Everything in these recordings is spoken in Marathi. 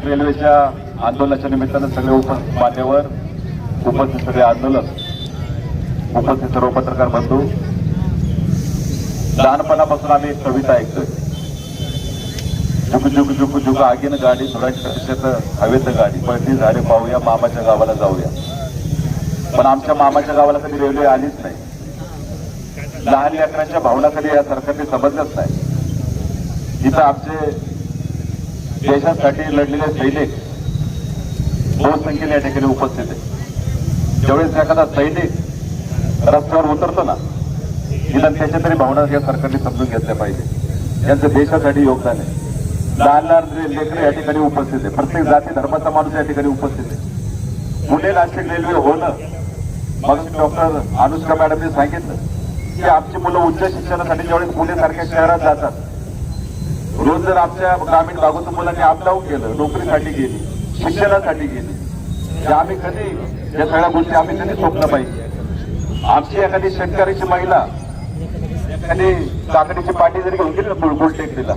नाशिक रेल्वेच्या आंदोलनाच्या निमित्तानं सगळे मान्यवर उपस्थित सगळे आंदोलक उपस्थित सर्व पत्रकार बंधू, लहानपणापासून आम्ही एक कविता ऐकतोय, झुक झुक झुक झुक आगीन गाडी धुराची कशात हवेत गाडी पळती झाडे पाहूया मामाच्या गावाला जाऊया. पण आमच्या मामाच्या गावाला कधी रेल्वे आलीच नाही. लहान लेकरांच्या भावना कधी या सरकारने समजलंच नाही. इथं आमचे देशासाठी लढलेले सैनिक बहुसंख्येने या ठिकाणी उपस्थित आहे. ज्यावेळेस एखादा सैनिक रस्त्यावर उतरतो ना, निदान त्याच्या तरी भावना या सरकारने समजून घेतल्या पाहिजे. यांचं देशासाठी योगदान आहे. लहान लहान लेकरं या ठिकाणी उपस्थित आहे. प्रत्येक जाती धर्माचा माणूस या ठिकाणी उपस्थित आहे. पुणे नाशिक रेल्वे होणं, मग डॉक्टर अनुष्का मॅडमने सांगितलं की आमची मुलं उच्च शिक्षणासाठी ज्यावेळेस पुणे सारख्या शहरात जातात, रोज जर आमच्या ग्रामीण भागातून मुलांनी अपडाऊन केलं, नोकरीसाठी गेली, शिक्षणासाठी गेली, आम्ही कधी या सगळ्या गोष्टी आम्ही कधी सोपलं पाहिजे. आमची एखादी शेतकऱ्याची महिला एखादी काकडीची पाटी जरी घेऊन गेली ना गुलटेकडीला,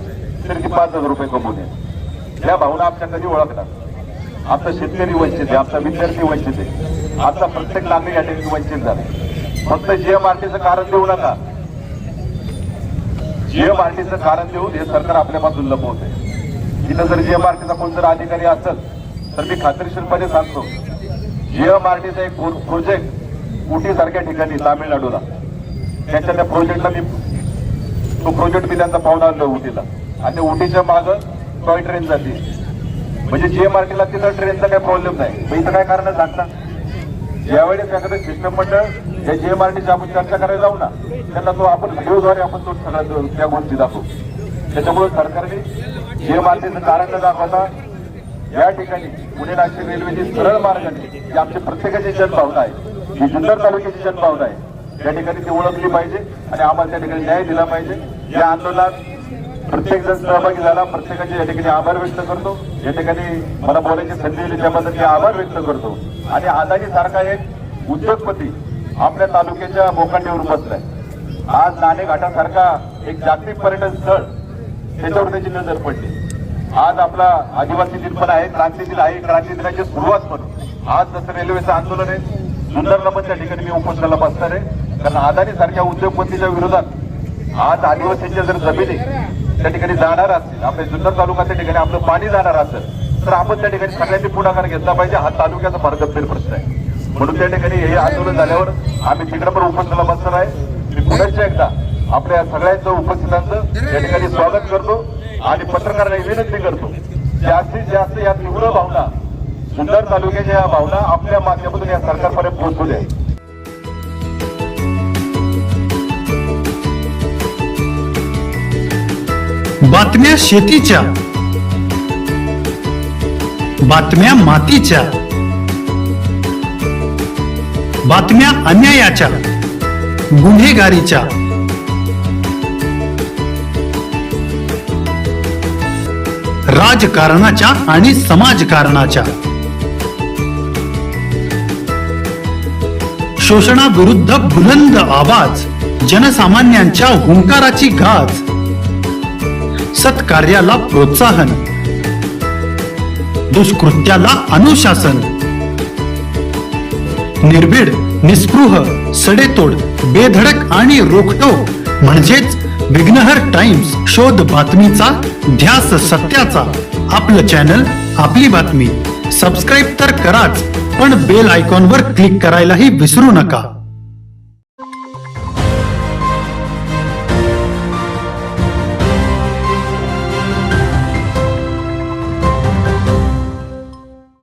तरी ती 5,000 रुपये कमवून येईल. या भावना आमच्या कधी ओळखणार. आमचा शेतकरी वंचित आहे, आमचा विद्यार्थी वंचित आहे, आमचा प्रत्येक नागरिक या ठिकाणी वंचित झाला. फक्त जीएमआरटीचं कारण देऊ नका. जीएमआरटीचं कारण देऊन हे सरकार आपल्यापासून लपवते. इथं जर जीएमआरटीचा कोणतरी अधिकारी असेल तर मी खात्रीशीरपणे सांगतो, जीएमआरटीचा एक प्रोजेक्ट उटी सारख्या ठिकाणी तामिळनाडूला, त्याच्या त्या प्रोजेक्टला तो प्रोजेक्ट मी त्यांचा पाहून आणलो उटीला, आणि उटीच्या मागं टॉय ट्रेन जाते. म्हणजे जीएमआरटीला तिथं ट्रेनचा काही प्रॉब्लेम नाही. इथं काय कारण सांगता. ज्यावेळेस एखादं सिस्टम मंडळ या जीएमआरटीची आपण चर्चा करायला जाऊ ना, त्यांना तो आपण व्हिडिओद्वारे आपण तो सगळ्या त्या गोष्टी दाखवू. त्याच्यामुळे सरकारने जीएमआरटीचं कारण न दाखवता या ठिकाणी पुणे नाशिक रेल्वेची सरळ मार्गाने जी आमची प्रत्येकाची जनभावना आहे, ही जुन्नर तालुक्याची जनभावना आहे, त्या ठिकाणी ती ओळखली पाहिजे आणि आम्हाला त्या ठिकाणी न्याय दिला पाहिजे. या आंदोलनात प्रत्येक जण सहभागी झाला, प्रत्येकाचे या ठिकाणी आभार व्यक्त करतो. या ठिकाणी मला बोलायची संधी दिली त्याबद्दल मी आभार व्यक्त करतो. आणि अदानी सारखा एक उद्योगपती आपल्या तालुक्याच्या मोकांडीवर बसलाय. आज नाणेघाटासारखा एक जागतिक पर्यटन स्थळ, त्याच्यावर त्याची नजर पडली. आज आपला आदिवासी दिन पण आहे, क्रांती दिन आहे. क्रांती दिनाची सुरुवात म्हणून आज जसं रेल्वेचं आंदोलन आहे, जुन्नरला पण त्या ठिकाणी मी उपोषणाला बसणार आहे. कारण अदानी सारख्या उद्योगपतीच्या विरोधात आज आदिवासींच्या जर जमिनी त्या ठिकाणी जाणार असतील, आपल्या जुन्नर तालुका त्या ठिकाणी आपलं पाणी जाणार असेल, तर आपण त्या ठिकाणी सगळ्यांनी पुढाकार घेतला पाहिजे. हा तालुक्याचा फार गंभीर प्रश्न आहे. म्हणून त्या ठिकाणी हे आंदोलन झाल्यावर आम्ही तिकडे पण उपोषणाला बसणार आहे. मी पुन्हा एकदा आपल्या सगळ्यांचं उपस्थितांचं या ठिकाणी स्वागत करतो आणि पत्रकारांना विनंती करतो, जास्तीत जास्त या तीव्र भावना, जुन्नर तालुक्याच्या या भावना आपल्या माध्यमातून या सरकारपर्यंत पोहोचू द्या. बातम्या शेतीच्या, बातम्या मातीच्या, बातम्या अन्यायाच्या, गुन्हेगारीच्या, राजकारणाच्या आणि समाजकारणाच्या, शोषणाविरुद्ध बुलंद आवाज, जनसामान्यांच्या हुंकाराची गाज, सत्कार्याला प्रोत्साहन, दुष्कृत्याला अनुशासन, निर्भीड, निस्पृह, सडेतोड, बेधडक आणि रोखटोक म्हणजेच विघ्नहर टाइम्स. शोध बातमीचा, ध्यास सत्याचा. आपलं चॅनल, आपली बातमी. सबस्क्राईब तर कराच, पण बेल आयकॉनवर क्लिक करायलाही विसरू नका.